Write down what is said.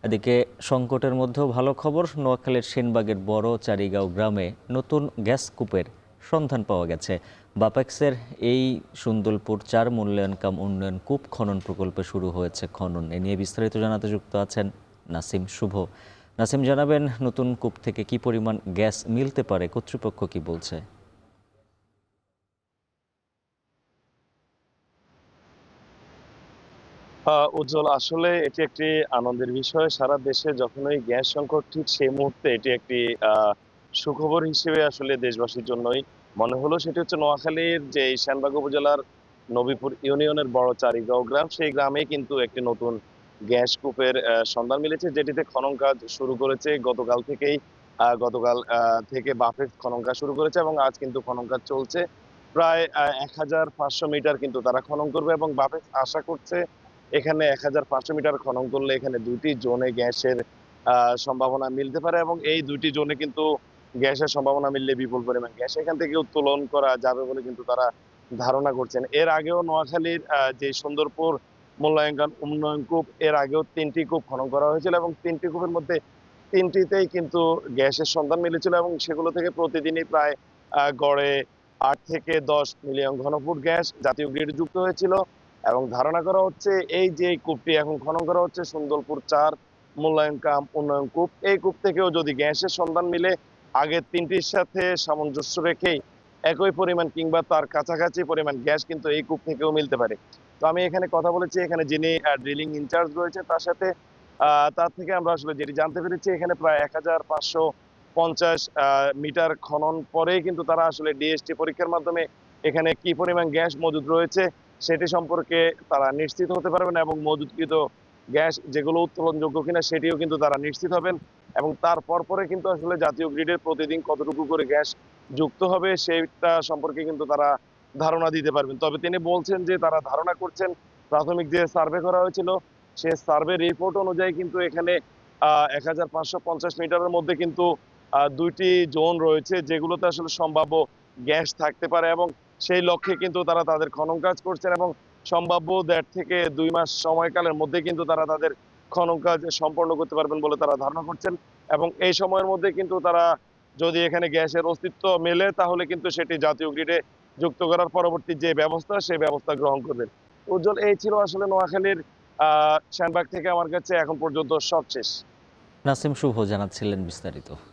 এদিকে সংকটের মধ্যেও ভালো খবর, নোয়াখালীর সেনবাগের বড় চারিগাঁও গ্রামে নতুন গ্যাস কূপের সন্ধান পাওয়া গেছে। বাপেক্সের এই সুন্দরপুর 4 মূল্যায়ন কাম উন্নয়ন কূপ খনন প্রকল্পে শুরু হয়েছে খনন। এ নিয়ে বিস্তারিত জানাতে যুক্ত আছেন নাসিম শুভ। নাসিম, জানাবেন নতুন কূপ থেকে কি পরিমাণ গ্যাস মিলতে পারে, কর্তৃপক্ষ কি বলছে? উজ্জ্বল, আসলে এটি একটি আনন্দের বিষয়। সারা দেশে যখনই গ্যাস সংকট, ঠিক সেই মুহূর্তে এটি একটি সুখবর হিসেবে আসলে দেশবাসীর জন্যই মনে হলো। সেটি হচ্ছে নোয়াখালীর যে এই সেনবাগ উপজেলার নবীপুর ইউনিয়নের বড় চারিগাঁও গ্রাম, সেই গ্রামে কিন্তু একটি নতুন গ্যাস কূপের সন্ধান মিলেছে, যেটিতে খনন কাজ শুরু করেছে গতকাল থেকেই। গতকাল থেকে বাফেট খনন কাজ শুরু করেছে এবং আজ কিন্তু খনন কাজ চলছে। প্রায় 1500 মিটার কিন্তু তারা খনন করবে এবং বাফেট আশা করছে এখানে 1500 মিটার খনন করলে এখানে 2টি জোনে গ্যাসের সম্ভাবনা মিলতে পারে এবং এই 2টি জোনে কিন্তু গ্যাসের সম্ভাবনা মিললে বিপুল পরিমাণ গ্যাস এখান থেকে উত্তোলন করা যাবে বলে কিন্তু তারা ধারণা করছেন। এর আগেও নোয়াখালীর যে সুন্দরপুর মূল্যায়ন উন্নয়ন কূপ, এর আগেও 3টি কূপ খনন করা হয়েছিল এবং 3টি কূপের মধ্যে 3টিতেই কিন্তু গ্যাসের সন্ধান মিলেছিল এবং সেগুলো থেকে প্রতিদিনই প্রায় গড়ে 8 থেকে 10 মিলিয়ন ঘনফুট গ্যাস জাতীয় গ্রিড যুক্ত হয়েছিল। এবং ধারণা করা হচ্ছে এই যে কূপটি এখন খনন করা হচ্ছে সুন্দরপুর 4 মূল্যায়ন কাম উন্নয়ন কূপ, এই কূপ থেকেও যদি গ্যাসের সন্ধান মিলে আগের 3টির সাথে সামঞ্জস্য রেখেই একই পরিমাণ কিংবা তার কাছাকাছি পরিমাণ গ্যাস কিন্তু এই কূপ থেকেও মিলতে পারে। তো আমি এখানে কথা বলেছি এখানে যিনি ড্রিলিং ইনচার্জ রয়েছে তার সাথে। তার থেকে আমরা আসলে যেটি জানতে পেরেছি এখানে প্রায় 1550 মিটার খনন পরেই কিন্তু তারা আসলে ডিএসটি পরীক্ষার মাধ্যমে এখানে কি পরিমাণ গ্যাস মজুদ রয়েছে সেটি সম্পর্কে তারা নিশ্চিত হতে পারবেন এবং মজুদকৃত গ্যাস যেগুলো উত্তোলনযোগ্য কিনা সেটিও কিন্তু তারা নিশ্চিত হবেন এবং তারপর পরে কিন্তু আসলে জাতীয় গ্রিডের প্রতিদিন কতটুকু করে গ্যাস যুক্ত হবে সেটা সম্পর্কে কিন্তু তারা ধারণা দিতে পারবেন। তবে তিনি বলছেন যে তারা ধারণা করছেন প্রাথমিক যে সার্ভে করা হয়েছিল সে সার্ভে রিপোর্ট অনুযায়ী কিন্তু এখানে 1550 মিটারের মধ্যে কিন্তু 2টি জোন রয়েছে যেগুলোতে আসলে সম্ভাব্য গ্যাস থাকতে পারে এবং সেই লক্ষ্যে কিন্তু তারা তাদের খনন কাজ করছেন এবং সম্ভাব্য 1.5 থেকে 2 মাস সময়কালের মধ্যে কিন্তু তারা তাদের খনন কাজ সম্পন্ন করতে পারবেন বলে তারা ধারণা করছেন এবং এই সময়ের মধ্যে কিন্তু তারা যদি এখানে গ্যাসের অস্তিত্ব মেলে তাহলে কিন্তু সেটি জাতীয় গ্রিডে যুক্ত করার পরবর্তী যে ব্যবস্থা সেই ব্যবস্থা গ্রহণ করবেন। উজ্জ্বল, এই ছিল আসলে নোয়াখালীর সেনবাগ থেকে আমার কাছে এখন পর্যন্ত সবশেষ। নাসিম শুভ জানাচ্ছিলেন বিস্তারিত।